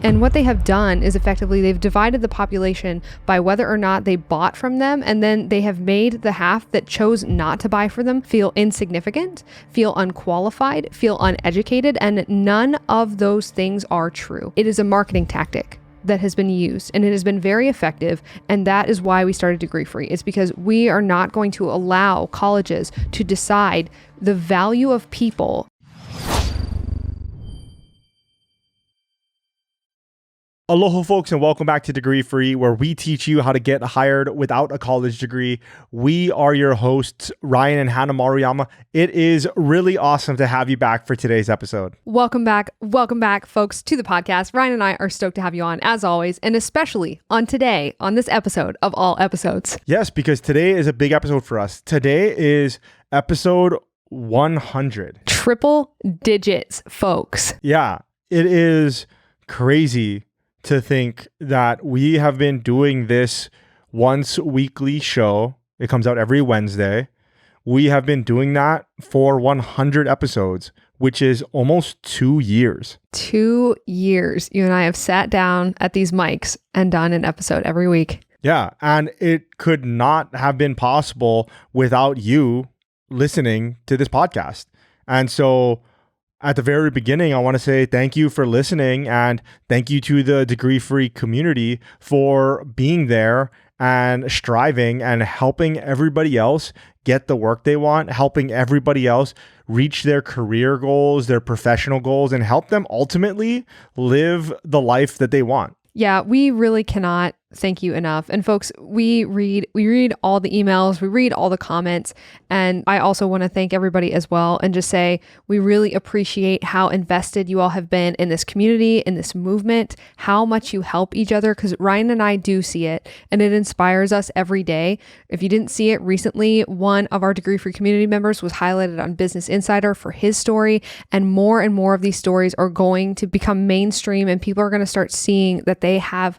And what they have done is effectively they've divided the population by whether or not they bought from them, and then they have made the half that chose not to buy from them feel insignificant, feel unqualified, feel uneducated, and none of those things are true. It is a marketing tactic that has been used, and it has been very effective, and that is why we started Degree Free. It's because we are not going to allow colleges to decide the value of people. Aloha folks, and welcome back to Degree Free, where we teach you how to get hired without a college degree. We are your hosts, Ryan and Hannah Maruyama. It is really awesome to have you back for today's episode. Welcome back, folks, to the podcast. Ryan and I are stoked to have you on, as always, and especially on this episode of all episodes. Yes, because today is a big episode for us. Today is episode 100. Triple digits, folks. Yeah, it is crazy to think that we have been doing this once weekly show. It comes out every Wednesday. We have been doing that for 100 episodes, which is almost 2 years. 2 years. You and I have sat down at these mics and done an episode every week. Yeah, and it could not have been possible without you listening to this podcast. And so at the very beginning, I want to say thank you for listening, and thank you to the Degree Free community for being there and striving and helping everybody else get the work they want, helping everybody else reach their career goals, their professional goals, and help them ultimately live the life that they want. Yeah, we really cannot thank you enough. And folks, we read all the emails, we read all the comments. And I also want to thank everybody as well and just say, we really appreciate how invested you all have been in this community, in this movement, how much you help each other, because Ryan and I do see it and it inspires us every day. If you didn't see it recently, one of our Degree Free community members was highlighted on Business Insider for his story, and more of these stories are going to become mainstream, and people are going to start seeing that they have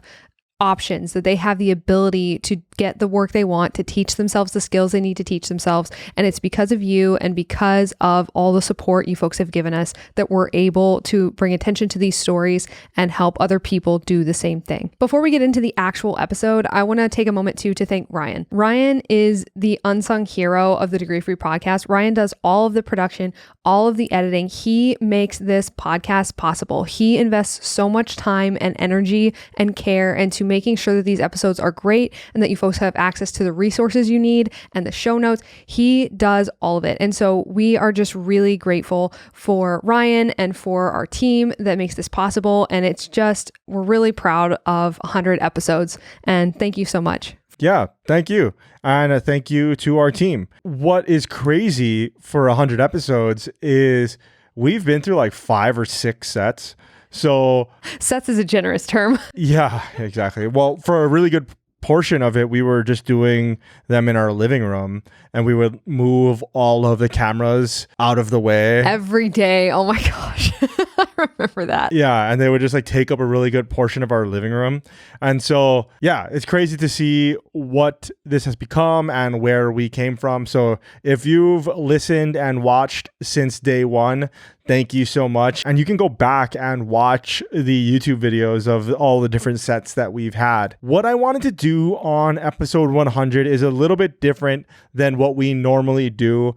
options, that they have the ability to get the work they want, to teach themselves the skills they need to teach themselves. And it's because of you and because of all the support you folks have given us that we're able to bring attention to these stories and help other people do the same thing. Before we get into the actual episode, I want to take a moment to thank Ryan. Ryan is the unsung hero of the Degree Free podcast. Ryan does all of the production, all of the editing. He makes this podcast possible. He invests so much time and energy and care into making sure that these episodes are great and that you folks have access to the resources you need and the show notes. He does all of it. And so we are just really grateful for Ryan and for our team that makes this possible. And it's just, we're really proud of 100 episodes. And thank you so much. Yeah, thank you. And thank you to our team. What is crazy for 100 episodes is we've been through like 5 or 6 sets. So sets is a generous term. Yeah, exactly. Well, for a really good portion of it, we were just doing them in our living room, and we would move all of the cameras out of the way every day. Oh my gosh. I remember that. Yeah. And they would just like take up a really good portion of our living room. And so, yeah, it's crazy to see what this has become and where we came from. So if you've listened and watched since day one, thank you so much. And you can go back and watch the YouTube videos of all the different sets that we've had. What I wanted to do on episode 100 is a little bit different than what we normally do.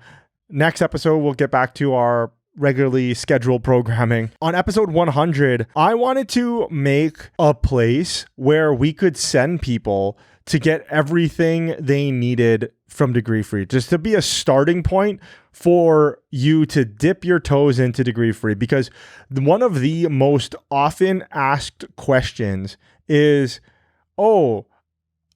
Next episode, we'll get back to our regularly scheduled programming. On episode 100, I wanted to make a place where we could send people to get everything they needed from Degree Free, just to be a starting point for you to dip your toes into Degree Free. Because one of the most often asked questions is, oh,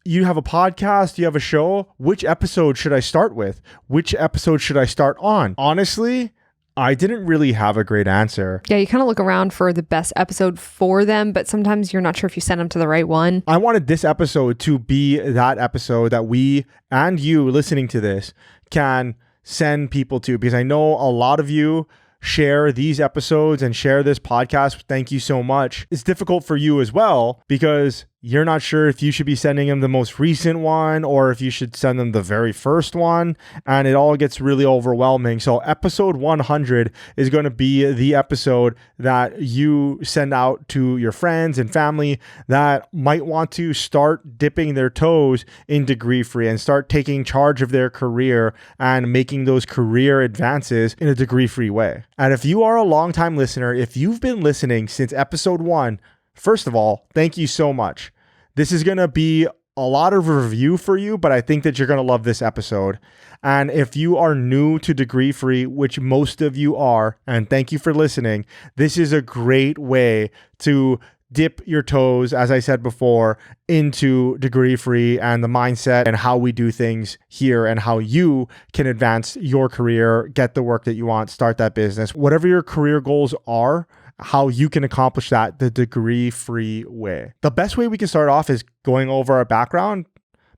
you have a podcast, you have a show, which episode should I start with? Which episode should I start on? Honestly, I didn't really have a great answer. Yeah, you kind of look around for the best episode for them, but sometimes you're not sure if you send them to the right one. I wanted this episode to be that episode that we and you listening to this can send people to, because I know a lot of you share these episodes and share this podcast. Thank you so much. It's difficult for you as well because You're not sure if you should be sending them the most recent one or if you should send them the very first one. And it all gets really overwhelming. So episode 100 is going to be the episode that you send out to your friends and family that might want to start dipping their toes in degree free and start taking charge of their career and making those career advances in a degree free way. And if you are a longtime listener, if you've been listening since episode 1, first of all, thank you so much. This is going to be a lot of review for you, but I think that you're going to love this episode. And if you are new to degree free, which most of you are, and thank you for listening, this is a great way to dip your toes, as I said before, into degree free and the mindset and how we do things here and how you can advance your career, get the work that you want, start that business, whatever your career goals are, how you can accomplish that the degree-free way. The best way we can start off is going over our background.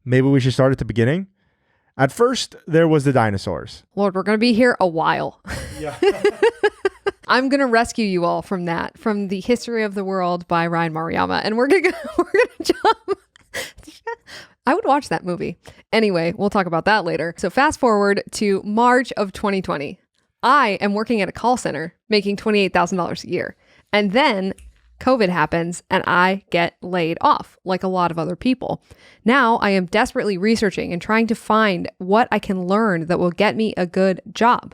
Maybe we should start at the beginning. At first, there was the dinosaurs. Lord, we're going to be here a while. Yeah. I'm going to rescue you all from that, from The History of the World by Ryan Maruyama. And we're going to jump. I would watch that movie. Anyway, we'll talk about that later. So fast forward to March of 2020. I am working at a call center making $28,000 a year. And then COVID happens and I get laid off like a lot of other people. Now I am desperately researching and trying to find what I can learn that will get me a good job.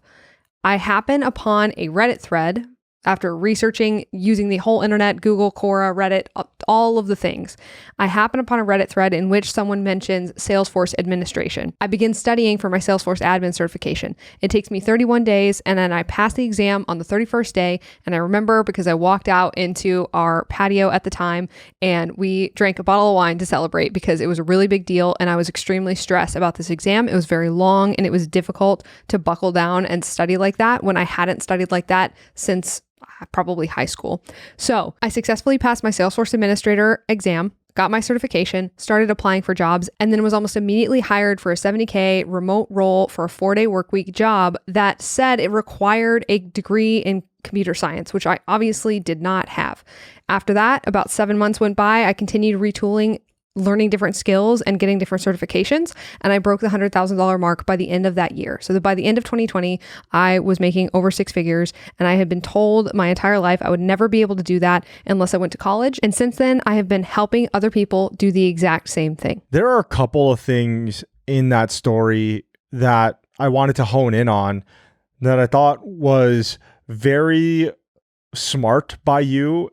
I happen upon a Reddit thread after researching using the whole internet, Google, Quora, Reddit, all of the things. I happen upon a Reddit thread in which someone mentions Salesforce administration. I begin studying for my Salesforce admin certification. It takes me 31 days and then I pass the exam on the 31st day. And I remember because I walked out into our patio at the time and we drank a bottle of wine to celebrate because it was a really big deal and I was extremely stressed about this exam. It was very long and it was difficult to buckle down and study like that when I hadn't studied like that since probably high school. So I successfully passed my Salesforce administrator exam, got my certification, started applying for jobs, and then was almost immediately hired for a $70K remote role for a 4-day workweek job that said it required a degree in computer science, which I obviously did not have. After that, about 7 months went by. I continued retooling, learning different skills and getting different certifications. And I broke the $100,000 mark by the end of that year. So that by the end of 2020, I was making over 6 figures. And I had been told my entire life I would never be able to do that unless I went to college. And since then, I have been helping other people do the exact same thing. There are a couple of things in that story that I wanted to hone in on that I thought was very smart by you.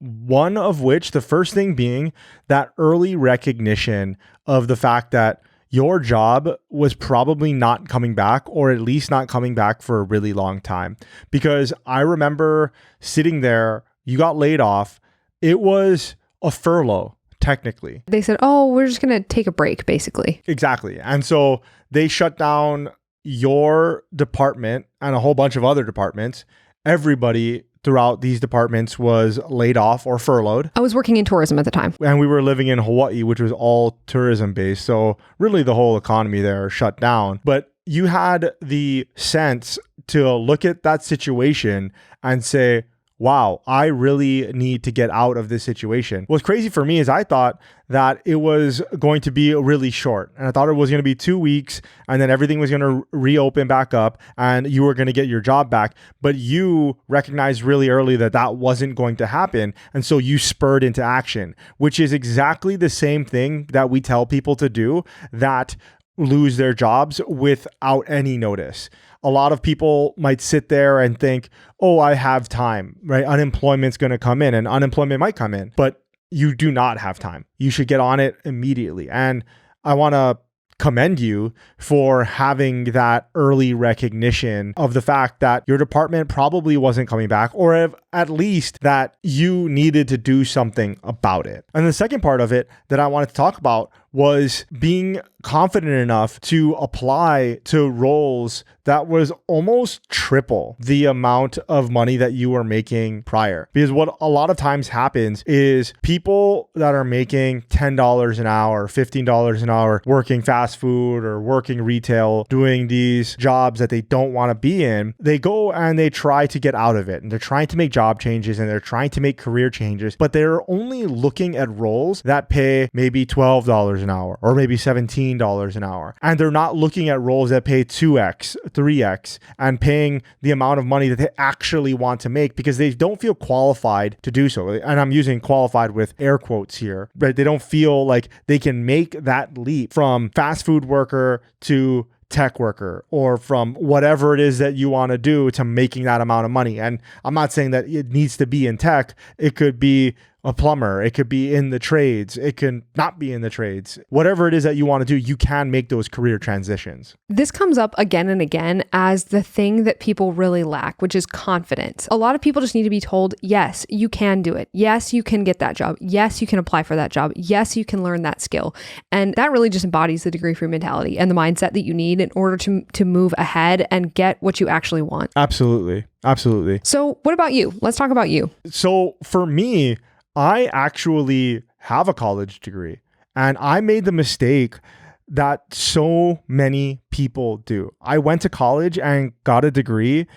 One of which, the first thing being that early recognition of the fact that your job was probably not coming back, or at least not coming back for a really long time. Because I remember sitting there, you got laid off. It was a furlough, technically. They said, oh, we're just going to take a break, basically. Exactly. And so they shut down your department and a whole bunch of other departments. Everybody throughout these departments was laid off or furloughed. I was working in tourism at the time. And we were living in Hawaii, which was all tourism based. So really the whole economy there shut down. But you had the sense to look at that situation and say, wow, I really need to get out of this situation. What's crazy for me is I thought that it was going to be really short. And I thought it was going to be 2 weeks and then everything was going to reopen back up and you were going to get your job back. But you recognized really early that that wasn't going to happen. And so you spurred into action, which is exactly the same thing that we tell people to do that lose their jobs without any notice. A lot of people might sit there and think, oh, I have time, right? Unemployment's going to come in and unemployment might come in, but you do not have time. You should get on it immediately. And I want to commend you for having that early recognition of the fact that your department probably wasn't coming back, or at least that you needed to do something about it. And the second part of it that I wanted to talk about was being confident enough to apply to roles that was almost triple the amount of money that you were making prior. Because what a lot of times happens is people that are making $10 an hour, $15 an hour, working fast food or working retail, doing these jobs that they don't want to be in, they go and they try to get out of it and they're trying to make job changes and they're trying to make career changes, but they're only looking at roles that pay maybe $12 an hour or maybe $17 an hour. And they're not looking at roles that pay 2x, 3x, and paying the amount of money that they actually want to make because they don't feel qualified to do so. And I'm using qualified with air quotes here, right? They don't feel like they can make that leap from fast food worker to tech worker or from whatever it is that you want to do to making that amount of money. And I'm not saying that it needs to be in tech. It could be a plumber. It could be in the trades. It can not be in the trades. Whatever it is that you want to do, you can make those career transitions. This comes up again and again as the thing that people really lack, which is confidence. A lot of people just need to be told, yes, you can do it. Yes, you can get that job. Yes, you can apply for that job. Yes, you can learn that skill. And that really just embodies the degree-free mentality and the mindset that you need in order to move ahead and get what you actually want. Absolutely. Absolutely. So what about you? Let's talk about you. So for me, I actually have a college degree, and I made the mistake that so many people do. I went to college and got a degree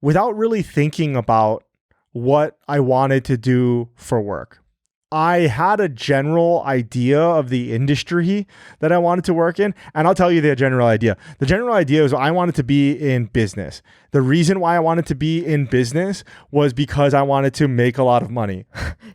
without really thinking about what I wanted to do for work. I had a general idea of the industry that I wanted to work in. And I'll tell you the general idea. The general idea is I wanted to be in business. The reason why I wanted to be in business was because I wanted to make a lot of money.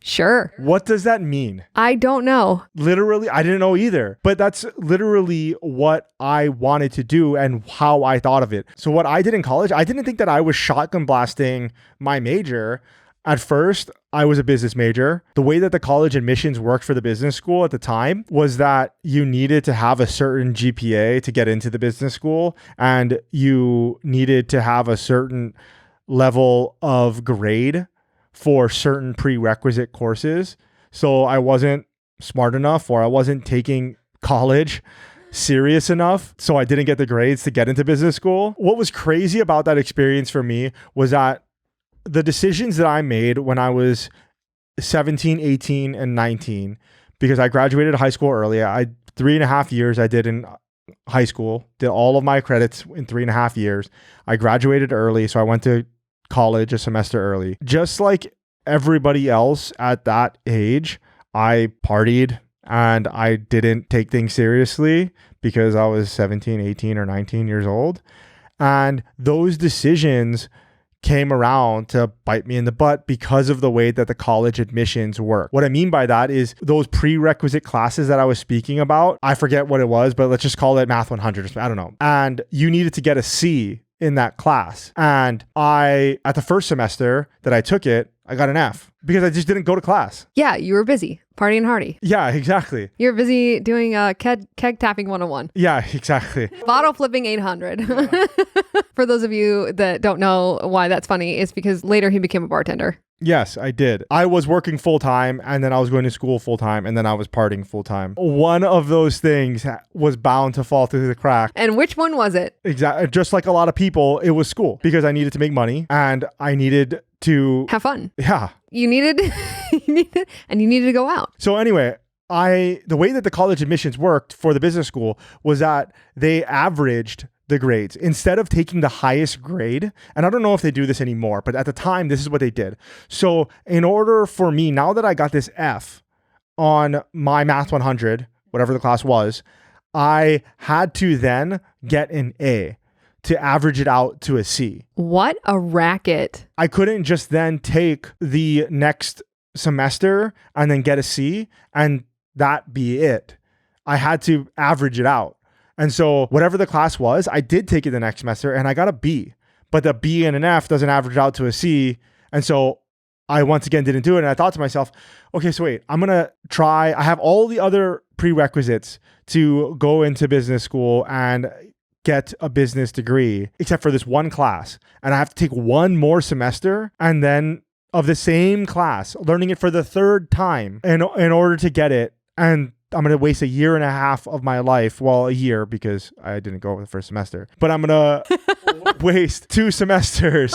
Sure. What does that mean? I don't know. Literally, I didn't know either. But that's literally what I wanted to do and how I thought of it. So what I did in college, I didn't think that I was shotgun blasting my major. At first, I was a business major. The way that the college admissions worked for the business school at the time was that you needed to have a certain GPA to get into the business school, and you needed to have a certain level of grade for certain prerequisite courses. So I wasn't smart enough, or I wasn't taking college serious enough, so I didn't get the grades to get into business school. What was crazy about that experience for me was that the decisions that I made when I was 17, 18, and 19, because I graduated high school early. 3.5 years I did in high school, did all of my credits in 3.5 years. I graduated early, so I went to college a semester early. Just like everybody else at that age, I partied and I didn't take things seriously because I was 17, 18, or 19 years old. And those decisions came around to bite me in the butt because of the way that the college admissions work. What I mean by that is those prerequisite classes that I was speaking about, I forget what it was, but let's just call it Math 100. I don't know. And you needed to get a C in that class. And at the first semester that I took it, I got an F because I just didn't go to class. Yeah, you were busy partying hardy. Yeah, exactly. You're busy doing keg tapping 101. Yeah, exactly. Bottle flipping 800. Yeah. For those of you that don't know why that's funny, it's because later he became a bartender. Yes, I did. I was working full time, and then I was going to school full time, and then I was partying full time. One of those things was bound to fall through the crack. And which one was it? Exactly. Just like a lot of people, it was school, because I needed to make money and I needed to have fun. Yeah. You needed to go out. So anyway, the way that the college admissions worked for the business school was that they averaged the grades instead of taking the highest grade. And I don't know if they do this anymore, but at the time, this is what they did. So in order for me, now that I got this F on my Math 100, whatever the class was, I had to then get an A to average it out to a C. What a racket. I couldn't just then take the next semester and then get a C and that be it. I had to average it out. And so whatever the class was, I did take it the next semester and I got a B. But the B and an F doesn't average out to a C. And so I once again didn't do it. And I thought to myself, okay, so wait, I'm going to try. I have all the other prerequisites to go into business school and get a business degree, except for this one class. And I have to take one more semester and then of the same class, learning it for the third time in order to get it. And I'm going to waste 1.5 years of my life. Well, a year because I didn't go the first semester, but I'm going to waste 2 semesters,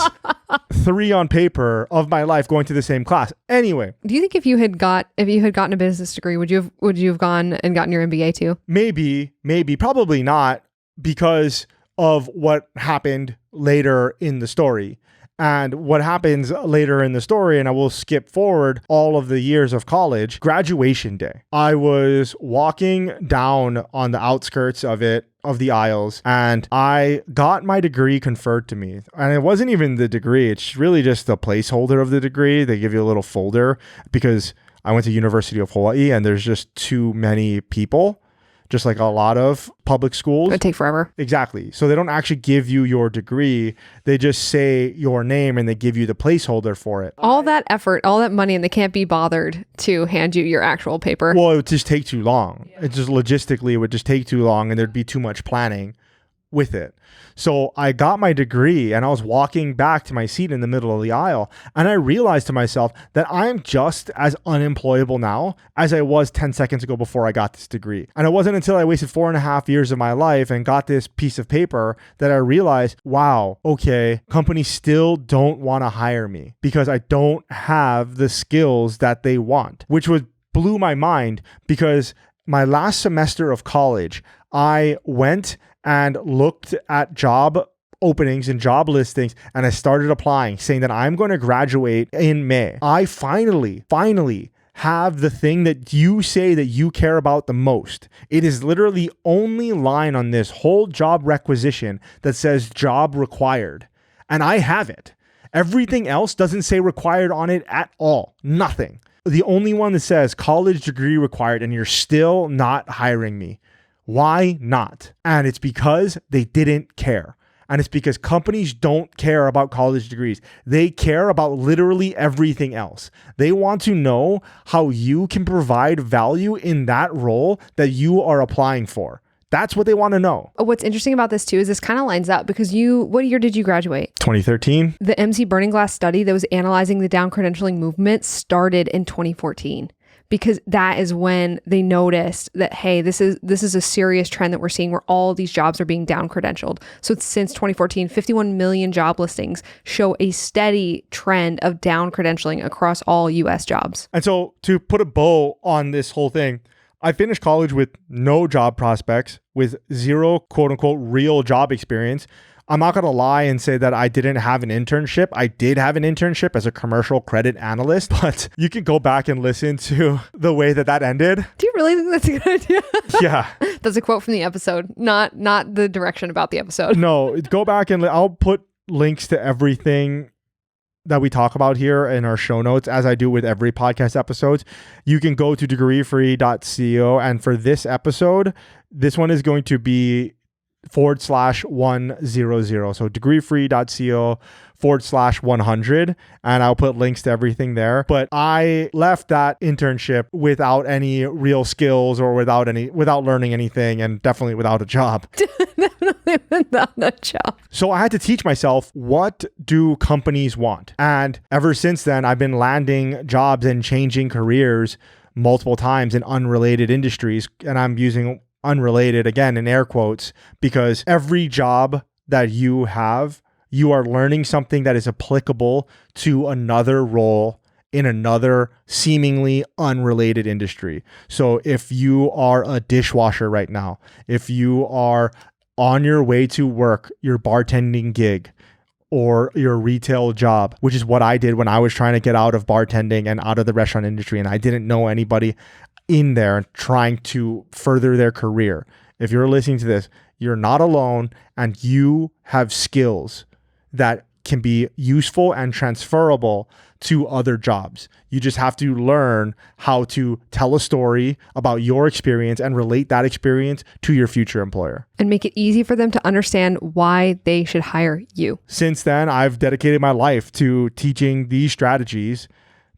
3 on paper of my life going to the same class. Anyway. Do you think if you had gotten a business degree, would you have gone and gotten your MBA too? Maybe, probably not, because of what happened later in the story. And what happens later in the story, and I will skip forward all of the years of college, graduation day. I was walking down on the outskirts of the aisles, and I got my degree conferred to me. And it wasn't even the degree. It's really just the placeholder of the degree. They give you a little folder because I went to University of Hawaii and there's just too many people, just like a lot of public schools. It would take forever. Exactly. So they don't actually give you your degree. They just say your name and they give you the placeholder for it. All that effort, all that money, and they can't be bothered to hand you your actual paper. Well, it would just take too long. It just logistically, it would just take too long and there'd be too much planning with it. So I got my degree and I was walking back to my seat in the middle of the aisle, and I realized to myself that I'm just as unemployable now as I was 10 seconds ago before I got this degree. And it wasn't until I wasted 4.5 years of my life and got this piece of paper that I realized, wow, okay, companies still don't want to hire me because I don't have the skills that they want, which blew my mind because my last semester of college, I went and looked at job openings and job listings, and I started applying, saying that I'm going to graduate in May. I finally have the thing that you say that you care about the most. It is literally the only line on this whole job requisition that says job required. And I have it. Everything else doesn't say required on it at all. Nothing. The only one that says college degree required, and you're still not hiring me. Why not? And it's because they didn't care. And it's because companies don't care about college degrees. They care about literally everything else. They want to know how you can provide value in that role that you are applying for. That's what they want to know. What's interesting about this too is this kind of lines up because what year did you graduate? 2013. The MC Burning Glass study that was analyzing the down credentialing movement started in 2014. Because that is when they noticed that, hey, this is a serious trend that we're seeing where all these jobs are being down credentialed. So since 2014, 51 million job listings show a steady trend of down credentialing across all US jobs. And so to put a bow on this whole thing, I finished college with no job prospects, with zero quote unquote real job experience. I'm not going to lie and say that I didn't have an internship. I did have an internship as a commercial credit analyst, but you can go back and listen to the way that ended. Do you really think that's a good idea? Yeah. That's a quote from the episode, not the direction about the episode. No, go back and I'll put links to everything that we talk about here in our show notes, as I do with every podcast episode. You can go to degreefree.co, and for this episode, this one is going to be /100. So degreefree.co /100. And I'll put links to everything there. But I left that internship without any real skills or without learning anything, and definitely without a job. Definitely without a job. So I had to teach myself, what do companies want? And ever since then, I've been landing jobs and changing careers multiple times in unrelated industries. And I'm using unrelated again in air quotes, because every job that you have, you are learning something that is applicable to another role in another seemingly unrelated industry. So if you are a dishwasher right now, if you are on your way to work, your bartending gig, or your retail job, which is what I did when I was trying to get out of bartending and out of the restaurant industry, and I didn't know anybody in there trying to further their career. If you're listening to this, you're not alone, and you have skills that can be useful and transferable to other jobs. You just have to learn how to tell a story about your experience and relate that experience to your future employer. And make it easy for them to understand why they should hire you. Since then, I've dedicated my life to teaching these strategies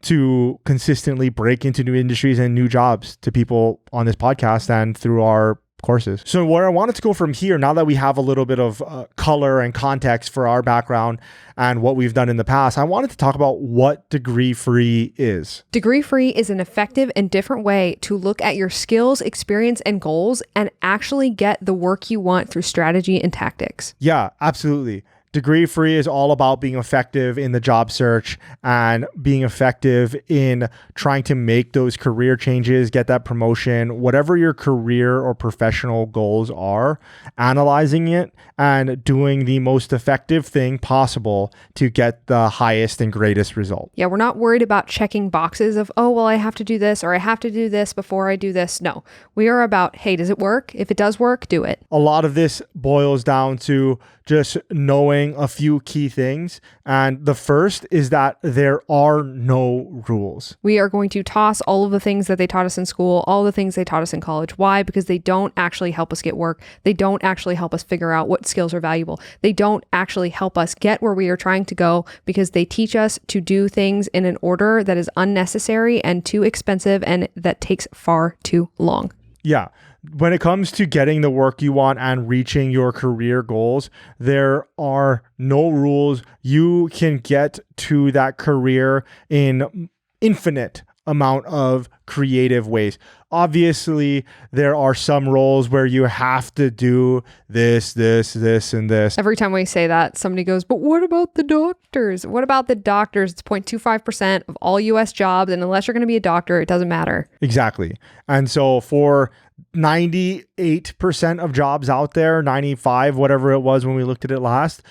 to consistently break into new industries and new jobs to people on this podcast and through our courses. So where I wanted to go from here, now that we have a little bit of color and context for our background and what we've done in the past, I wanted to talk about what Degree Free is. Degree Free is an effective and different way to look at your skills, experience, and goals and actually get the work you want through strategy and tactics. Yeah, absolutely. Degree Free is all about being effective in the job search and being effective in trying to make those career changes, get that promotion, whatever your career or professional goals are, analyzing it and doing the most effective thing possible to get the highest and greatest result. Yeah, we're not worried about checking boxes of, oh, well, I have to do this or I have to do this before I do this. No, we are about, hey, does it work? If it does work, do it. A lot of this boils down to just knowing a few key things. And the first is that there are no rules. We are going to toss all of the things that they taught us in school, all the things they taught us in college. Why? Because they don't actually help us get work. They don't actually help us figure out what skills are valuable. They don't actually help us get where we are trying to go because they teach us to do things in an order that is unnecessary and too expensive and that takes far too long. Yeah. When it comes to getting the work you want and reaching your career goals, there are no rules. You can get to that career in infinite amount of creative ways. Obviously, there are some roles where you have to do this, and this. Every time we say that, somebody goes, but what about the doctors? What about the doctors? It's 0.25% of all US jobs. And unless you're going to be a doctor, it doesn't matter. Exactly. And so for 98% of jobs out there, 95, whatever it was when we looked at it last,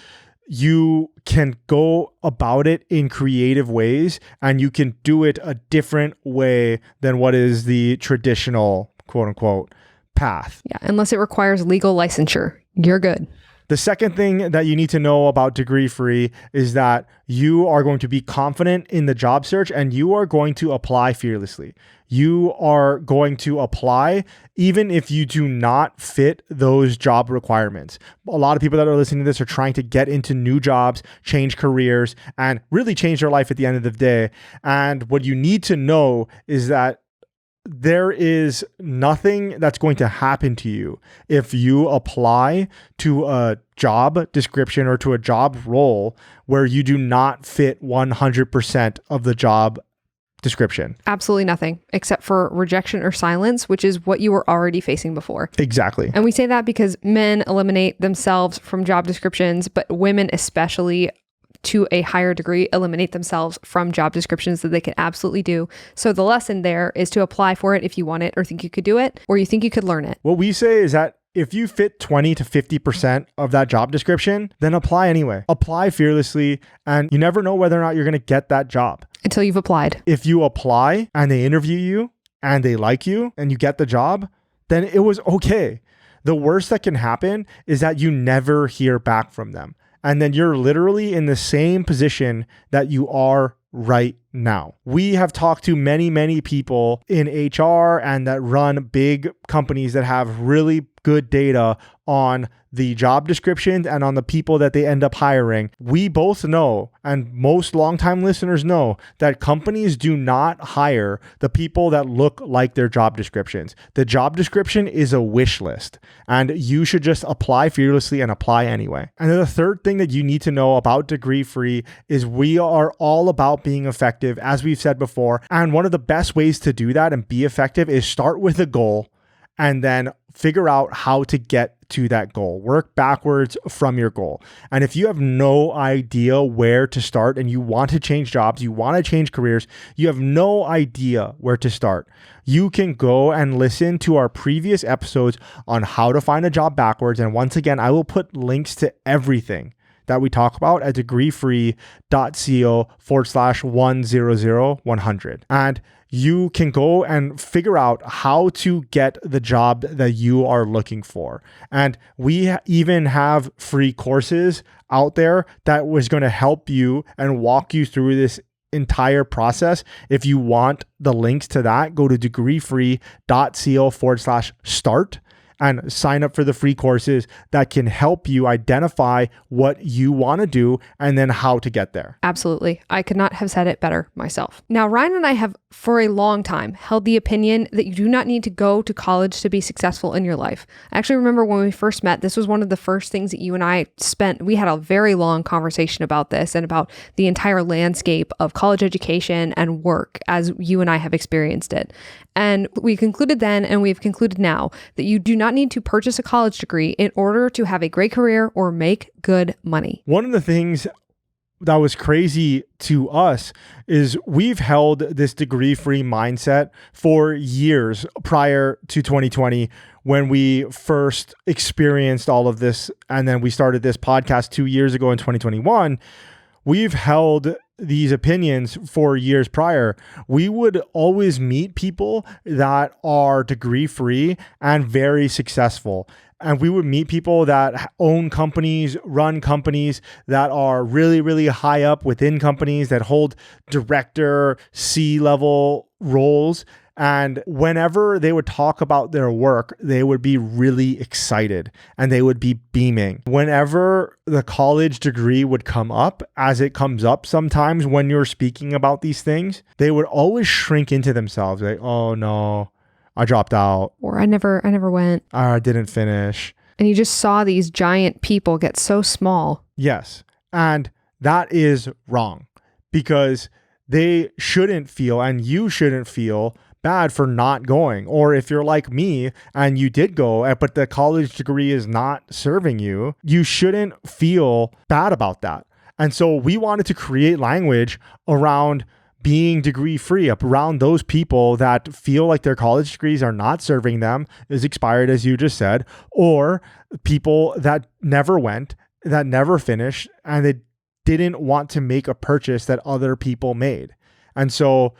you can go about it in creative ways and you can do it a different way than what is the traditional quote unquote path. Yeah, unless it requires legal licensure, you're good. The second thing that you need to know about Degree Free is that you are going to be confident in the job search and you are going to apply fearlessly. You are going to apply even if you do not fit those job requirements. A lot of people that are listening to this are trying to get into new jobs, change careers, and really change their life at the end of the day. And what you need to know is that there is nothing that's going to happen to you if you apply to a job description or to a job role where you do not fit 100% of the job description. Absolutely nothing except for rejection or silence, which is what you were already facing before. Exactly. And we say that because men eliminate themselves from job descriptions, but women especially to a higher degree eliminate themselves from job descriptions that they can absolutely do. So the lesson there is to apply for it if you want it or think you could do it or you think you could learn it. What we say is that if you fit 20 to 50% of that job description, then apply anyway. Apply fearlessly, and you never know whether or not you're going to get that job. Until you've applied. If you apply and they interview you and they like you and you get the job, then it was okay. The worst that can happen is that you never hear back from them. And then you're literally in the same position that you are right now. We have talked to many people in HR and that run big companies that have really good data on the job descriptions and on the people that they end up hiring. We both know, and most longtime listeners know, that companies do not hire the people that look like their job descriptions. The job description is a wish list, and you should just apply fearlessly and apply anyway. And then the third thing that you need to know about Degree Free is we are all about being effective, as we've said before. And one of the best ways to do that and be effective is start with a goal and then figure out how to get to that goal. Work backwards from your goal. And if you have no idea where to start and you want to change jobs, you want to change careers, you have no idea where to start, you can go and listen to our previous episodes on how to find a job backwards. And once again, I will put links to everything that we talk about at degreefree.co/100. And you can go and figure out how to get the job that you are looking for. And we even have free courses out there that was going to help you and walk you through this entire process. If you want the links to that, go to degreefree.co/start and sign up for the free courses that can help you identify what you want to do and then how to get there. Absolutely. I could not have said it better myself. Now, Ryan and I have for a long time held the opinion that you do not need to go to college to be successful in your life. I actually remember when we first met, this was one of the first things that you and I we had a very long conversation about this and about the entire landscape of college education and work as you and I have experienced it. And we concluded then, and we've concluded now, that you do not not need to purchase a college degree in order to have a great career or make good money. One of the things that was crazy to us is we've held this degree-free mindset for years prior to 2020 when we first experienced all of this. And then we started this podcast 2 years ago in 2021. We've held these opinions for years prior. We would always meet people that are degree-free and very successful. And we would meet people that own companies, run companies that are really, really high up within companies that hold director, C-level roles. And whenever they would talk about their work, they would be really excited and they would be beaming. Whenever the college degree would come up, as it comes up sometimes when you're speaking about these things, they would always shrink into themselves. Like, oh no, I dropped out. Or I never went. I didn't finish. And you just saw these giant people get so small. Yes. And that is wrong because they shouldn't feel, and you shouldn't feel, bad for not going. Or if you're like me and you did go, but the college degree is not serving you, you shouldn't feel bad about that. And so we wanted to create language around being degree free, around those people that feel like their college degrees are not serving them, is expired, as you just said, or people that never went, that never finished, and they didn't want to make a purchase that other people made. And so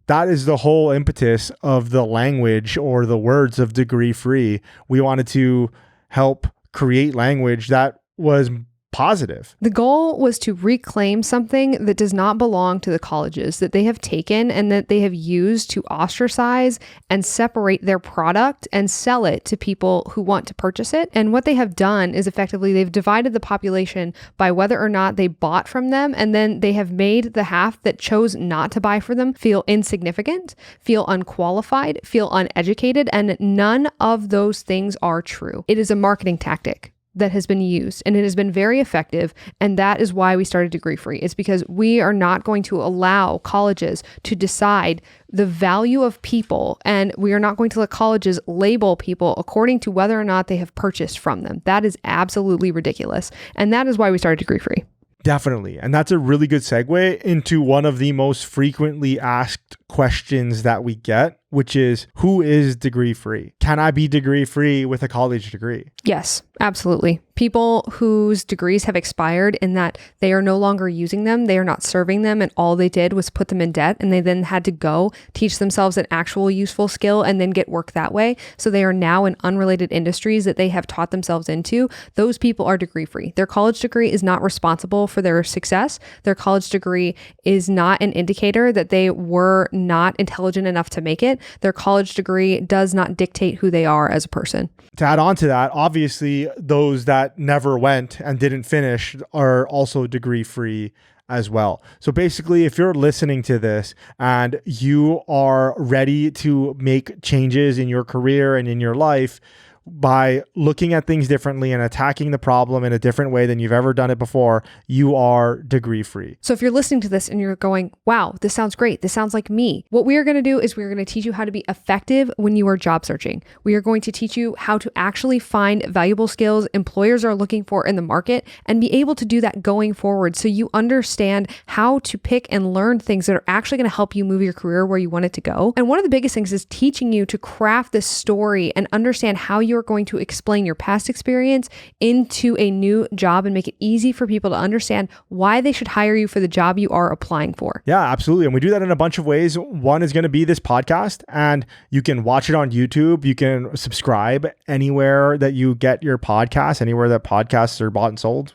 that is the whole impetus of the language or the words of degree free. We wanted to help create language that was positive. The goal was to reclaim something that does not belong to the colleges, that they have taken and that they have used to ostracize and separate their product and sell it to people who want to purchase it. And what they have done is effectively they've divided the population by whether or not they bought from them, and then they have made the half that chose not to buy from them feel insignificant, feel unqualified, feel uneducated, and none of those things are true. It is a marketing tactic that has been used, and it has been very effective. And that is why we started Degree Free. It's because we are not going to allow colleges to decide the value of people, and we are not going to let colleges label people according to whether or not they have purchased from them. That is absolutely ridiculous. And that is why we started Degree Free. Definitely. And that's a really good segue into one of the most frequently asked questions that we get, which is, who is degree free? Can I be degree free with a college degree? Yes, absolutely. People whose degrees have expired in that they are no longer using them, they are not serving them, and all they did was put them in debt, and they then had to go teach themselves an actual useful skill and then get work that way. So they are now in unrelated industries that they have taught themselves into. Those people are degree free. Their college degree is not responsible for their success. Their college degree is not an indicator that they were not intelligent enough to make it. Their college degree does not dictate who they are as a person. To add on to that, obviously, those that never went and didn't finish are also degree free as well. So basically, if you're listening to this and you are ready to make changes in your career and in your life by looking at things differently and attacking the problem in a different way than you've ever done it before, you are degree free. So if you're listening to this and you're going, wow, this sounds great, this sounds like me, what we are going to do is we're going to teach you how to be effective when you are job searching. We are going to teach you how to actually find valuable skills employers are looking for in the market and be able to do that going forward, so you understand how to pick and learn things that are actually going to help you move your career where you want it to go. And one of the biggest things is teaching you to craft this story and understand how you're going to explain your past experience into a new job and make it easy for people to understand why they should hire you for the job you are applying for. Yeah, absolutely. And we do that in a bunch of ways. One is going to be this podcast, and you can watch it on YouTube. You can subscribe anywhere that you get your podcasts, anywhere that podcasts are bought and sold.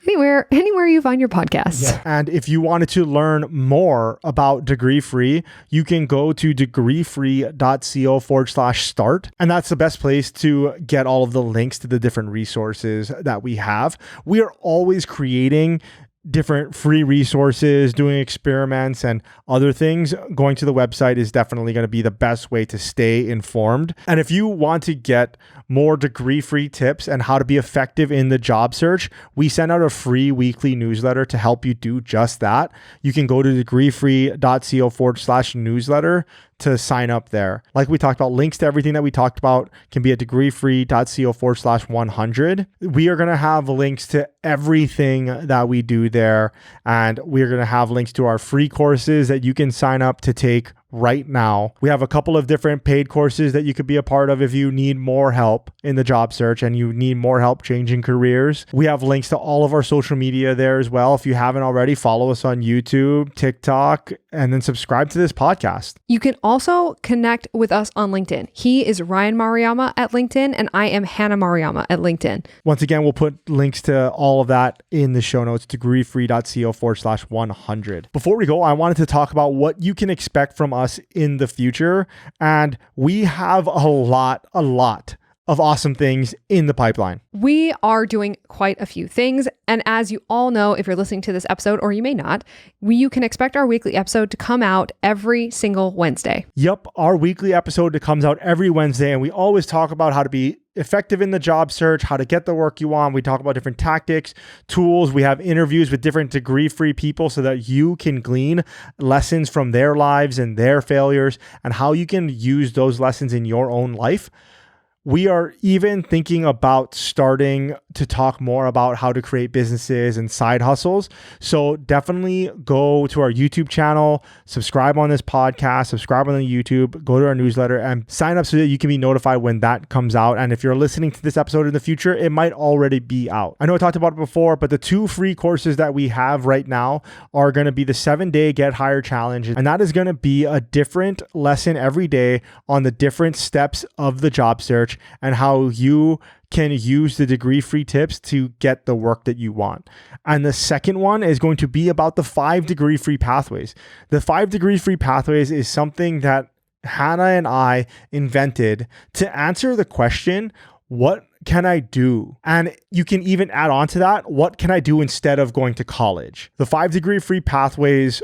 Anywhere you find your podcasts. Yeah. And if you wanted to learn more about Degree Free, you can go to degreefree.co/start. And that's the best place to get all of the links to the different resources that we have. We are always creating different free resources, doing experiments and other things. Going to the website is definitely going to be the best way to stay informed. And if you want to get more degree-free tips and how to be effective in the job search, we send out a free weekly newsletter to help you do just that. You can go to degreefree.co/newsletter to sign up there. Like we talked about, links to everything that we talked about can be at degreefree.co/100. We are going to have links to everything that we do there. And we're going to have links to our free courses that you can sign up to take right now. We have a couple of different paid courses that you could be a part of if you need more help in the job search and you need more help changing careers. We have links to all of our social media there as well. If you haven't already, follow us on YouTube, TikTok, and then subscribe to this podcast. You can also connect with us on LinkedIn. He is Ryan Mariyama at LinkedIn, and I am Hannah Mariyama at LinkedIn. Once again, we'll put links to all of that in the show notes, degreefree.co/100. Before we go, I wanted to talk about what you can expect from us in the future. And we have a lot of awesome things in the pipeline. We are doing quite a few things. And as you all know, if you're listening to this episode, or you may not, you can expect our weekly episode to come out every single Wednesday. Yep, our weekly episode comes out every Wednesday. And we always talk about how to be effective in the job search, how to get the work you want. We talk about different tactics, tools. We have interviews with different degree-free people so that you can glean lessons from their lives and their failures and how you can use those lessons in your own life. We are even thinking about starting to talk more about how to create businesses and side hustles. So definitely go to our YouTube channel, subscribe on this podcast, subscribe on the YouTube, go to our newsletter and sign up so that you can be notified when that comes out. And if you're listening to this episode in the future, it might already be out. I know I talked about it before, but the 2 free courses that we have right now are going to be the 7-day Get Hired Challenge. And that is going to be a different lesson every day on the different steps of the job search and how you can use the degree-free tips to get the work that you want. And the second one is going to be about the 5 degree-free pathways. The 5 degree-free pathways is something that Hannah and I invented to answer the question, what can I do? And you can even add on to that, what can I do instead of going to college? The 5 degree-free pathways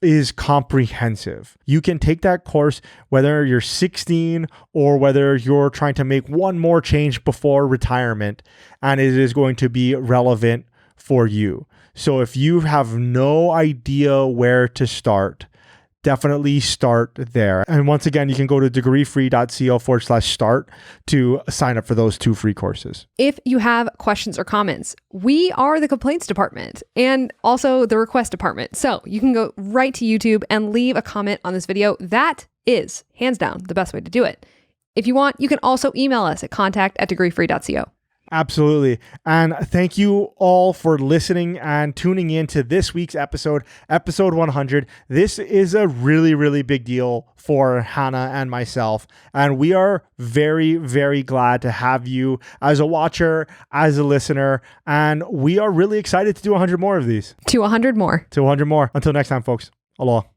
is comprehensive. You can take that course whether you're 16 or whether you're trying to make one more change before retirement, and it is going to be relevant for you. So if you have no idea where to start, definitely start there. And once again, you can go to degreefree.co/start to sign up for those 2 free courses. If you have questions or comments, we are the complaints department and also the request department. So you can go right to YouTube and leave a comment on this video. That is, hands down, the best way to do it. If you want, you can also email us at contact@degreefree.co. Absolutely. And thank you all for listening and tuning in to this week's episode 100. This is a really, really big deal for Hannah and myself. And we are very, very glad to have you as a watcher, as a listener. And we are really excited to do 100 more of these. To 100 more. To 100 more. Until next time, folks. Aloha.